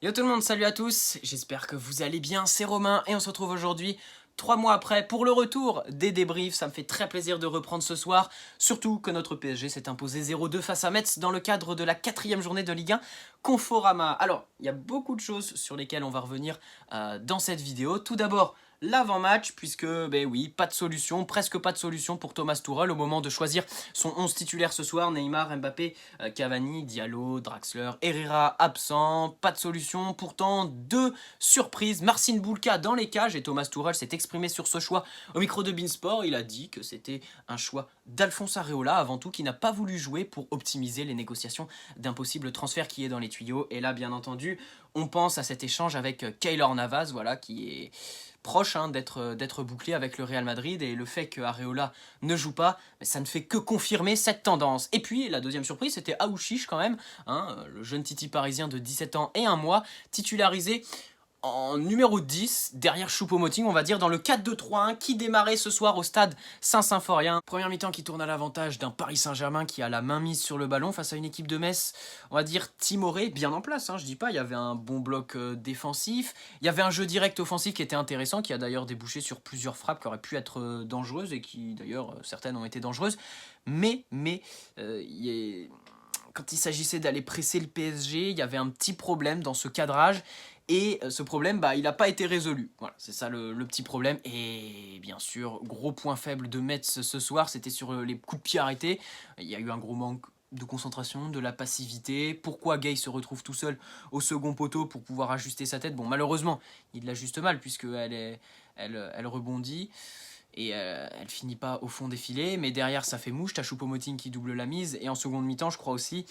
Yo tout le monde, salut à tous, j'espère que vous allez bien, c'est Romain et on se retrouve aujourd'hui 3 mois après pour le retour des débriefs. Ça me fait très plaisir de reprendre ce soir, surtout que notre PSG s'est imposé 0-2 face à Metz dans le cadre de la 4e journée de Ligue 1 Conforama. Alors, il y a beaucoup de choses sur lesquelles on va revenir dans cette vidéo. Tout d'abord, l'avant-match, puisque, ben oui, pas de solution, presque pas de solution pour Thomas Tuchel au moment de choisir son 11 titulaire ce soir. Neymar, Mbappé, Cavani, Diallo, Draxler, Herrera absent, pas de solution. Pourtant, deux surprises. Marcin Bulka dans les cages et Thomas Tuchel s'est exprimé sur ce choix au micro de Beansport. Il a dit que c'était un choix d'Alphonse Areola avant tout, qui n'a pas voulu jouer pour optimiser les négociations d'un possible transfert qui est dans les tuyaux. Et là, bien entendu, on pense à cet échange avec Keylor Navas, voilà, qui est proche d'être bouclé avec le Real Madrid, et le fait que Areola ne joue pas, ça ne fait que confirmer cette tendance. Et puis la deuxième surprise, c'était Aouchiche quand même, le jeune Titi parisien de 17 ans et 1 mois, titularisé en numéro 10, derrière Choupo-Moting, on va dire, dans le 4-2-3-1 qui démarrait ce soir au stade Saint-Symphorien. Première mi-temps qui tourne à l'avantage d'un Paris Saint-Germain qui a la main mise sur le ballon face à une équipe de Metz, on va dire timorée, bien en place, je dis pas, il y avait un bon bloc défensif, il y avait un jeu direct offensif qui était intéressant, qui a d'ailleurs débouché sur plusieurs frappes qui auraient pu être dangereuses, et qui d'ailleurs, certaines ont été dangereuses, mais quand il s'agissait d'aller presser le PSG, il y avait un petit problème dans ce cadrage. Et ce problème, il n'a pas été résolu. Voilà, c'est ça le petit problème. Et bien sûr, gros point faible de Metz ce soir, c'était sur les coups de pied arrêtés. Il y a eu un gros manque de concentration, de la passivité. Pourquoi Gay se retrouve tout seul au second poteau pour pouvoir ajuster sa tête? Bon, malheureusement, il l'ajuste mal puisqu'elle rebondit. Et elle finit pas au fond des filets, mais derrière ça fait mouche, t'as Choupo-Moting qui double la mise, et en seconde mi-temps je crois aussi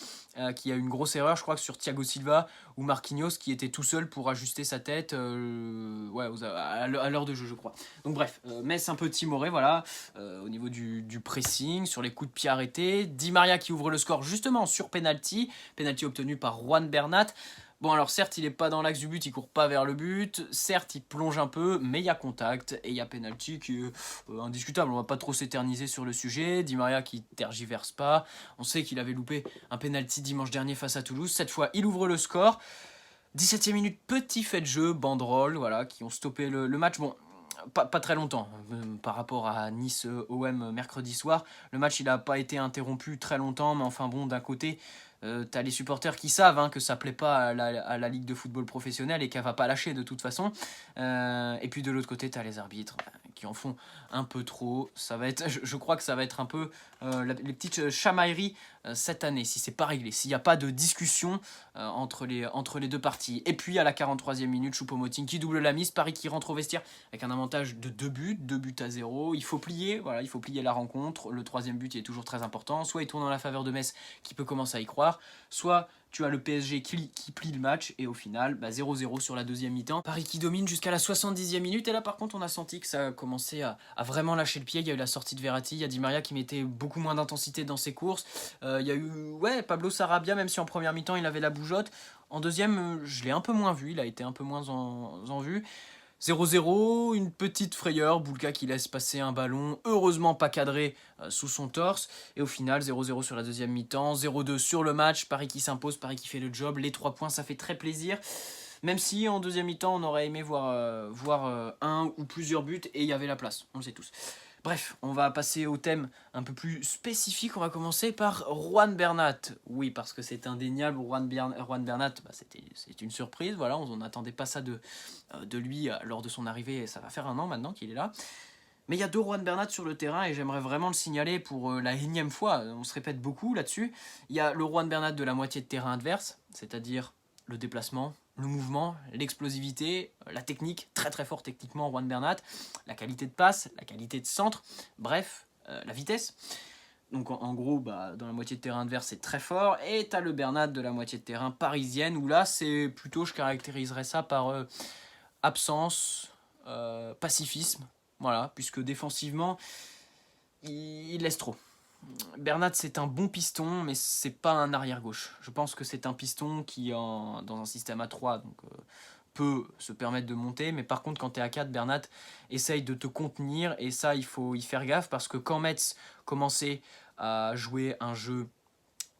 qu'il y a eu une grosse erreur, je crois que sur Thiago Silva ou Marquinhos qui était tout seul pour ajuster sa tête à l'heure de jeu je crois. Donc bref, Metz un peu timoré voilà, au niveau du pressing, sur les coups de pied arrêtés, Di Maria qui ouvre le score justement sur penalty obtenu par Juan Bernat. Bon alors certes il est pas dans l'axe du but, il court pas vers le but, certes il plonge un peu, mais il y a contact et il y a penalty qui est indiscutable, on va pas trop s'éterniser sur le sujet. Di Maria qui tergiverse pas, on sait qu'il avait loupé un penalty dimanche dernier face à Toulouse, cette fois il ouvre le score. 17e minute, petit fait de jeu, banderole, voilà, qui ont stoppé le match. Bon, pas très longtemps par rapport à Nice OM mercredi soir. Le match il a pas été interrompu très longtemps, mais enfin bon, d'un côté, t'as les supporters qui savent que ça plaît pas à la Ligue de football professionnelle et qu'elle va pas lâcher de toute façon. Et puis de l'autre côté, t'as les arbitres qui en font un peu trop. Ça va être, je crois que ça va être un peu les petites chamailleries cette année, si c'est pas réglé, s'il n'y a pas de discussion entre les deux parties. Et puis à la 43e minute, Choupo-Moting qui double la mise, Paris qui rentre au vestiaire avec un avantage de 2 buts à 0. Il faut plier, voilà, il faut plier la rencontre. Le troisième but il est toujours très important. Soit il tourne en la faveur de Metz qui peut commencer à y croire, soit tu as le PSG qui plie le match, et au final 0-0 sur la deuxième mi-temps. Paris qui domine jusqu'à la 70e minute, et là par contre on a senti que ça a commencé à vraiment lâcher le pied. Il y a eu la sortie de Verratti, il y a Di Maria qui mettait beaucoup moins d'intensité dans ses courses. Il y a eu Pablo Sarabia, même si en première mi-temps il avait la bougeotte. En deuxième, je l'ai un peu moins vu, il a été un peu moins en vue. 0-0, une petite frayeur, Bulka qui laisse passer un ballon, heureusement pas cadré sous son torse. Et au final, 0-0 sur la deuxième mi-temps, 0-2 sur le match, Paris qui s'impose, Paris qui fait le job, les 3 points ça fait très plaisir. Même si en deuxième mi-temps on aurait aimé voir un ou plusieurs buts, et il y avait la place, on le sait tous. Bref, on va passer au thème un peu plus spécifique. On va commencer par Juan Bernat. Oui, parce que c'est indéniable, Juan Bernat, c'est une surprise. Voilà, on n'attendait pas ça de lui lors de son arrivée. Et ça va faire un an maintenant qu'il est là. Mais il y a 2 Juan Bernat sur le terrain, et j'aimerais vraiment le signaler pour la énième fois. On se répète beaucoup là-dessus. Il y a le Juan Bernat de la moitié de terrain adverse, c'est-à-dire le déplacement, le mouvement, l'explosivité, la technique, très très fort techniquement Juan Bernat, la qualité de passe, la qualité de centre, bref, la vitesse. Donc en gros, dans la moitié de terrain adverse, c'est très fort. Et t'as le Bernat de la moitié de terrain parisienne, où là, c'est plutôt, je caractériserais ça par absence, pacifisme, voilà, puisque défensivement, il laisse trop. Bernat, c'est un bon piston, mais c'est pas un arrière-gauche. Je pense que c'est un piston qui, dans un système à 3, donc, peut se permettre de monter, mais par contre, quand tu es à 4, Bernat essaye de te contenir, et ça, il faut y faire gaffe, parce que quand Metz commençait à jouer un jeu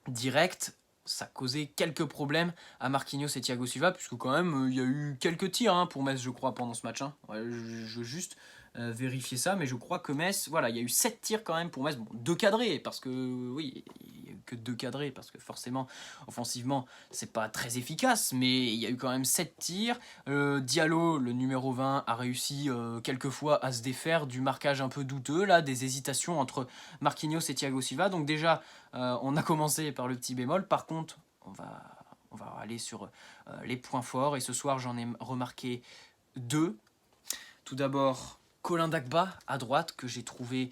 direct, ça causait quelques problèmes à Marquinhos et Thiago Silva, puisque quand même, il y a eu quelques tirs hein, pour Metz, je crois, pendant ce match. Hein. Ouais, je veux juste vérifier ça, mais je crois que Metz, voilà, il y a eu 7 tirs quand même pour Metz. Bon, 2 cadrés, parce que, oui, il n'y a eu que 2 cadrés, parce que forcément, offensivement, c'est pas très efficace, mais il y a eu quand même 7 tirs. Diallo, le numéro 20, a réussi quelques fois à se défaire du marquage un peu douteux, là, des hésitations entre Marquinhos et Thiago Silva. Donc déjà, on a commencé par le petit bémol. Par contre, on va aller sur les points forts. Et ce soir, j'en ai remarqué 2. Tout d'abord, Colin Dagba à droite, que j'ai trouvé...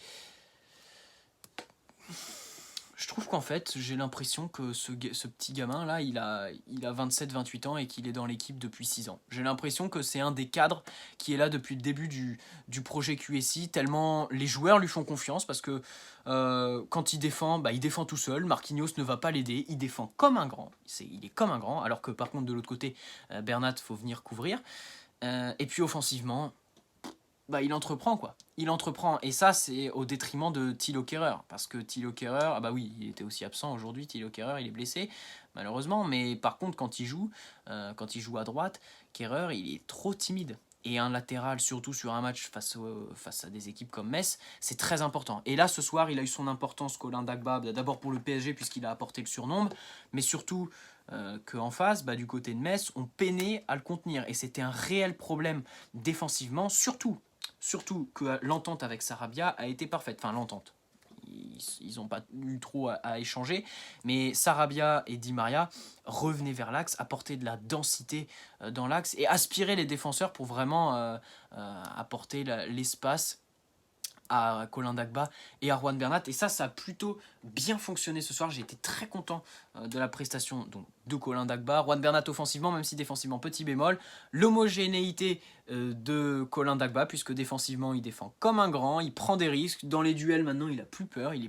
Je trouve qu'en fait, j'ai l'impression que ce petit gamin-là, il a 27-28 ans et qu'il est dans l'équipe depuis 6 ans. J'ai l'impression que c'est un des cadres qui est là depuis le début du projet QSI, tellement les joueurs lui font confiance, parce que quand il défend tout seul. Marquinhos ne va pas l'aider, il défend comme un grand. Il est comme un grand, alors que par contre, de l'autre côté, Bernat, faut venir couvrir. Et puis offensivement... il entreprend quoi. Il entreprend et ça c'est au détriment de Thilo Kehrer parce que Thilo Kehrer, il était aussi absent aujourd'hui. Thilo Kehrer il est blessé malheureusement, mais par contre quand il joue à droite, Kehrer il est trop timide. Et un latéral, surtout sur un match face à des équipes comme Metz, c'est très important. Et là, ce soir, il a eu son importance, Colin Dagba, d'abord pour le PSG, puisqu'il a apporté le surnombre, mais surtout qu'en face, du côté de Metz, on peinait à le contenir. Et c'était un réel problème défensivement, surtout que l'entente avec Sarabia a été parfaite. Enfin, l'entente. Ils n'ont pas eu trop à échanger, mais Sarabia et Di Maria revenaient vers l'axe, apportaient de la densité dans l'axe et aspiraient les défenseurs pour vraiment apporter l'espace à Colin Dagba et à Juan Bernat. Et ça a plutôt bien fonctionné ce soir. J'ai été très content de la prestation de Colin Dagba. Juan Bernat offensivement, même si défensivement, petit bémol. L'homogénéité de Colin Dagba, puisque défensivement, il défend comme un grand, il prend des risques. Dans les duels, maintenant, il a plus peur, il est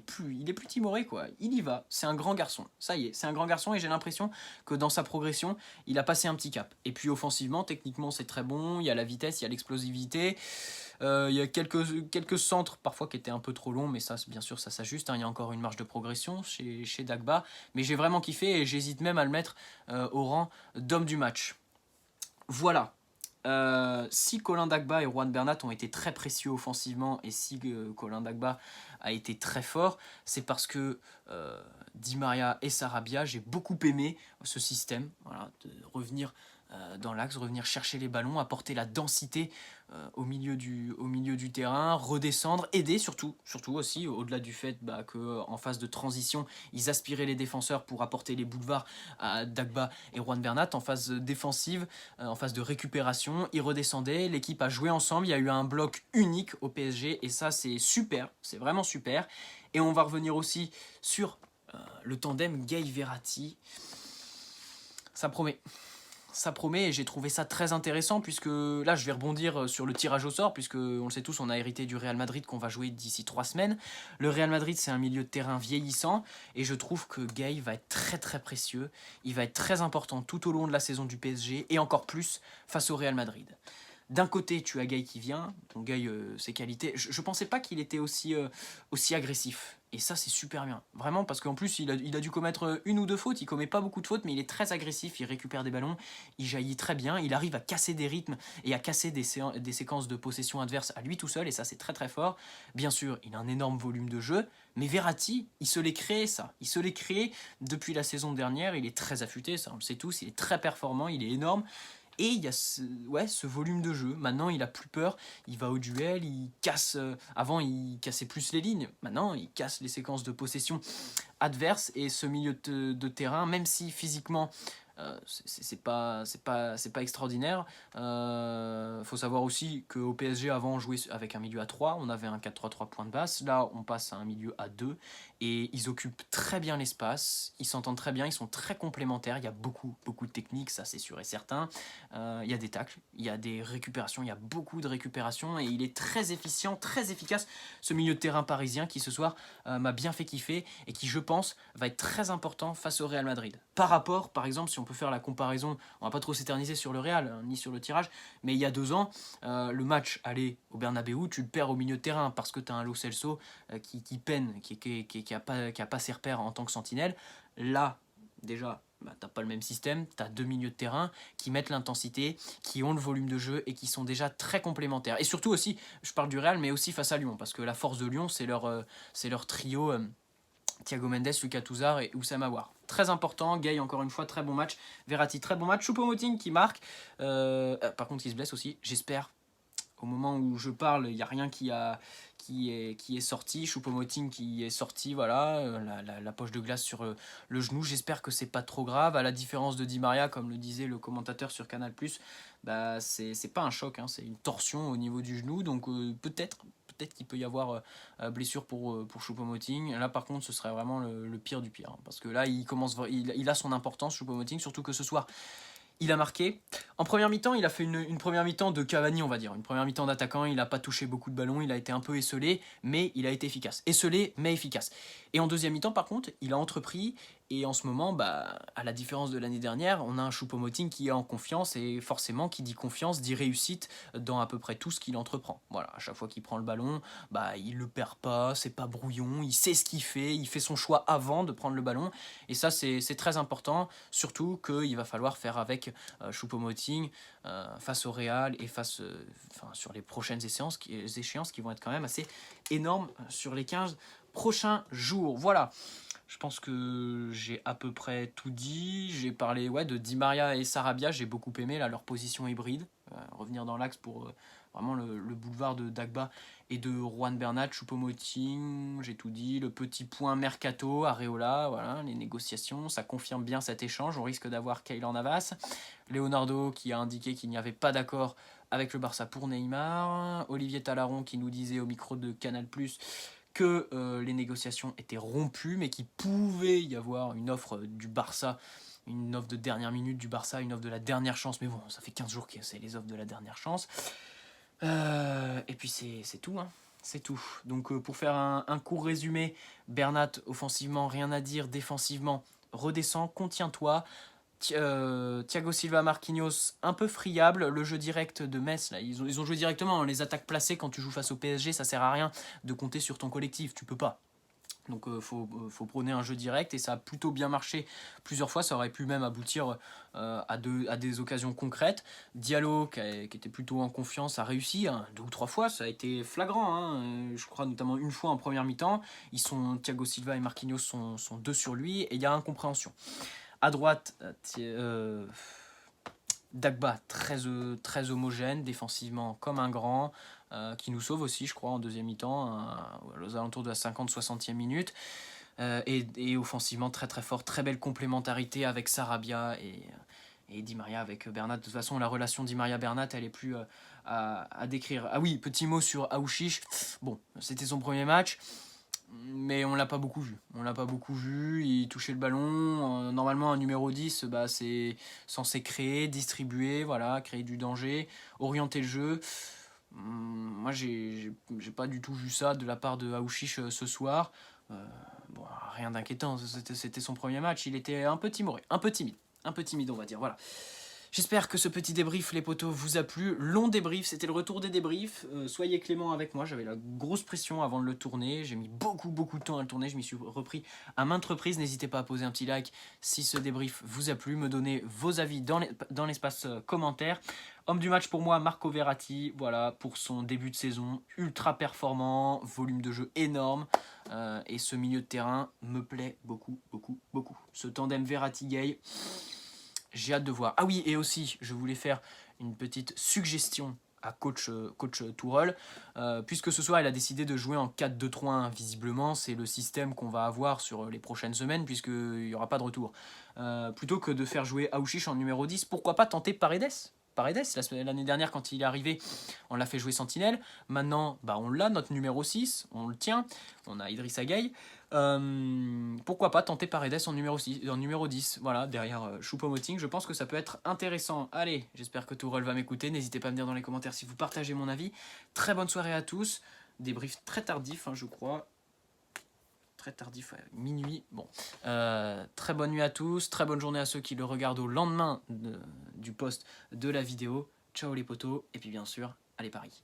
plus timoré, quoi. Il y va, c'est un grand garçon. Ça y est, c'est un grand garçon et j'ai l'impression que dans sa progression, il a passé un petit cap. Et puis offensivement, techniquement, c'est très bon. Il y a la vitesse, il y a l'explosivité. Il y a quelques centres parfois qui étaient un peu trop longs, mais ça, bien sûr, ça s'ajuste. Hein. Il y a encore une marge de progression chez Dagba. Mais j'ai vraiment kiffé et j'hésite même à le mettre au rang d'homme du match. Voilà. Si Colin Dagba et Juan Bernat ont été très précieux offensivement et si Colin Dagba a été très fort, c'est parce que Di Maria et Sarabia, j'ai beaucoup aimé ce système, voilà, de revenir dans l'axe, revenir chercher les ballons, apporter la densité au milieu du terrain, redescendre, aider surtout aussi, au-delà du fait qu'en phase de transition, ils aspiraient les défenseurs pour apporter les boulevards à Dagba et Juan Bernat. En phase défensive, en phase de récupération, ils redescendaient, l'équipe a joué ensemble, il y a eu un bloc unique au PSG et ça c'est super, c'est vraiment super. Et on va revenir aussi sur le tandem Gay-Verratti. Ça promet. Ça promet et j'ai trouvé ça très intéressant puisque là je vais rebondir sur le tirage au sort puisque on le sait tous, on a hérité du Real Madrid qu'on va jouer d'ici 3 semaines. Le Real Madrid c'est un milieu de terrain vieillissant et je trouve que Gay va être très très précieux, il va être très important tout au long de la saison du PSG et encore plus face au Real Madrid. D'un côté, tu as Gay qui vient, donc Gay, ses qualités. Je pensais pas qu'il était aussi agressif. Et ça, c'est super bien. Vraiment, parce qu'en plus, il a dû commettre 1 ou 2 fautes. Il commet pas beaucoup de fautes, mais il est très agressif. Il récupère des ballons, il jaillit très bien. Il arrive à casser des rythmes et à casser des séquences de possession adverse à lui tout seul. Et ça, c'est très très fort. Bien sûr, il a un énorme volume de jeu. Mais Verratti, il se l'est créé, ça. Il se l'est créé depuis la saison dernière. Il est très affûté, ça, on le sait tous. Il est très performant, il est énorme. Et il y a ce volume de jeu. Maintenant, il a plus peur. Il va au duel, il casse. Avant, il cassait plus les lignes. Maintenant, il casse les séquences de possession adverse. Et ce milieu de terrain, même si physiquement, c'est pas extraordinaire. Faut savoir aussi qu'au PSG, avant, on jouait avec un milieu à 3. On avait un 4-3-3 point de basse. Là, on passe à un milieu à 2. Et ils occupent très bien l'espace. Ils s'entendent très bien. Ils sont très complémentaires. Il y a beaucoup de techniques, ça c'est sûr et certain. Il y a des tacles, il y a des récupérations. Il y a beaucoup de récupérations. Et il est très efficient, très efficace. Ce milieu de terrain parisien qui, ce soir, m'a bien fait kiffer. Et qui, je pense, va être très important face au Real Madrid. Par rapport, par exemple, si on peut faire la comparaison, on va pas trop s'éterniser sur le Real, hein, ni sur le tirage, mais il y a 2 ans, le match aller au Bernabéu, tu le perds au milieu de terrain parce que tu as un Lo Celso qui peine, qui a pas ses repères en tant que sentinelle. Là, déjà, bah, t'as pas le même système, t'as 2 milieux de terrain qui mettent l'intensité, qui ont le volume de jeu et qui sont déjà très complémentaires. Et surtout aussi, je parle du Real, mais aussi face à Lyon, parce que la force de Lyon, c'est leur trio Thiago Mendes, Lucas Touzard et Oussem Aouar. Très important, Gay encore une fois, très bon match. Verratti, très bon match. Choupo-Moting qui marque. Par contre, il se blesse aussi, j'espère. Au moment où je parle, il n'y a rien qui est sorti. Choupo-Moting qui est sorti, voilà, la poche de glace sur le genou. J'espère que c'est pas trop grave. À la différence de Di Maria, comme le disait le commentateur sur Canal+, bah, c'est pas un choc, hein, c'est une torsion au niveau du genou. Donc peut-être qu'il peut y avoir blessure pour Choupo-Moting. Là, par contre, ce serait vraiment le pire du pire. Hein, parce que là, il a son importance, Choupo-Moting, surtout que ce soir, il a marqué. En première mi-temps, il a fait une première mi-temps de Cavani, on va dire. Une première mi-temps d'attaquant, il n'a pas touché beaucoup de ballons, il a été un peu esselé, mais il a été efficace. Esselé, mais efficace. Et en deuxième mi-temps, par contre, il a entrepris. Et en ce moment, bah, à la différence de l'année dernière, on a un Choupo-Moting qui est en confiance. Et forcément, qui dit confiance, dit réussite dans à peu près tout ce qu'il entreprend. Voilà, à chaque fois qu'il prend le ballon, bah, il le perd pas, c'est pas brouillon, il sait ce qu'il fait son choix avant de prendre le ballon. Et ça, c'est très important, surtout qu'il va falloir faire avec Choupo-Moting face au Real et sur les prochaines échéances qui vont être quand même assez énormes sur les 15 prochains jours. Voilà, je pense que j'ai à peu près tout dit. J'ai parlé de Di Maria et Sarabia, j'ai beaucoup aimé là, leur position hybride, revenir dans l'axe pour vraiment le boulevard de Dagba et de Juan Bernat. Choupo-Moting, j'ai tout dit. Le petit point Mercato, Areola, voilà, les négociations, ça confirme bien cet échange. On risque d'avoir Keylor Navas. Leonardo qui a indiqué qu'il n'y avait pas d'accord avec le Barça pour Neymar. Olivier Talaron qui nous disait au micro de Canal+, que les négociations étaient rompues, mais qu'il pouvait y avoir une offre du Barça, une offre de dernière minute du Barça, une offre de la dernière chance. Mais bon, ça fait 15 jours que c'est les offres de la dernière chance. Et puis c'est tout, hein. C'est tout. Donc pour faire un court résumé, Bernat, offensivement, rien à dire. Défensivement, redescends, contiens-toi. Thiago Silva, Marquinhos, un peu friable. Le jeu direct de Metz, là, ils ont joué directement. Les attaques placées, quand tu joues face au PSG, ça sert à rien de compter sur ton collectif. Tu peux pas. Donc faut prôner un jeu direct et ça a plutôt bien marché plusieurs fois. Ça aurait pu même aboutir à des occasions concrètes. Diallo, qui était plutôt en confiance, a réussi 2 ou 3 fois. Ça a été flagrant, hein. Je crois notamment une fois en première mi-temps. Thiago Silva et Marquinhos sont 2 sur lui et il y a incompréhension. À droite, Dagba, très homogène, défensivement comme un grand, qui nous sauve aussi, je crois, en deuxième mi-temps, aux alentours de la 50-60e minute. Et offensivement, très très fort, très belle complémentarité avec Sarabia et Di Maria avec Bernat. De toute façon, la relation Di Maria-Bernat, elle est plus à décrire. Ah oui, petit mot sur Aouchiche. Bon, c'était son premier match. Mais on l'a pas beaucoup vu. Il touchait le ballon. Normalement, un numéro 10, bah, c'est censé créer, distribuer, voilà, créer du danger, orienter le jeu. Moi, j'ai pas du tout vu ça de la part de Aouchiche ce soir. Bon, rien d'inquiétant, c'était son premier match. Il était un peu timoré, un peu timide, on va dire. Voilà. J'espère que ce petit débrief, les potos, vous a plu. Long débrief, c'était le retour des débriefs. Soyez clément avec moi, j'avais la grosse pression avant de le tourner. J'ai mis beaucoup de temps à le tourner, je m'y suis repris à maintes reprises. N'hésitez pas à poser un petit like si ce débrief vous a plu. Me donner vos avis dans l'espace commentaire. Homme du match pour moi, Marco Verratti. Voilà, pour son début de saison, ultra performant, volume de jeu énorme. Et ce milieu de terrain me plaît beaucoup. Ce tandem Verratti-Gay, j'ai hâte de voir. Ah oui, et aussi, je voulais faire une petite suggestion à coach Tourelle, puisque ce soir il a décidé de jouer en 4-2-3-1. Visiblement, c'est le système qu'on va avoir sur les prochaines semaines, puisqu'il n'y aura pas de retour. Plutôt que de faire jouer Aouchiche en numéro 10, pourquoi pas tenter Paredes, l'année dernière quand il est arrivé, on l'a fait jouer Sentinelle. Maintenant, bah, on l'a, notre numéro 6, on le tient. On a Idrissa Gueye. Pourquoi pas tenter Paredes en numéro 10, voilà, derrière Choupo-Moting. Je pense que ça peut être intéressant. Allez, j'espère que Tourelle va m'écouter. N'hésitez pas à me dire dans les commentaires si vous partagez mon avis. Très bonne soirée à tous. Débrief très tardif, je crois. Très tardif, minuit. Bon, très bonne nuit à tous. Très bonne journée à ceux qui le regardent au lendemain du post de la vidéo. Ciao les potos. Et puis bien sûr, allez Paris.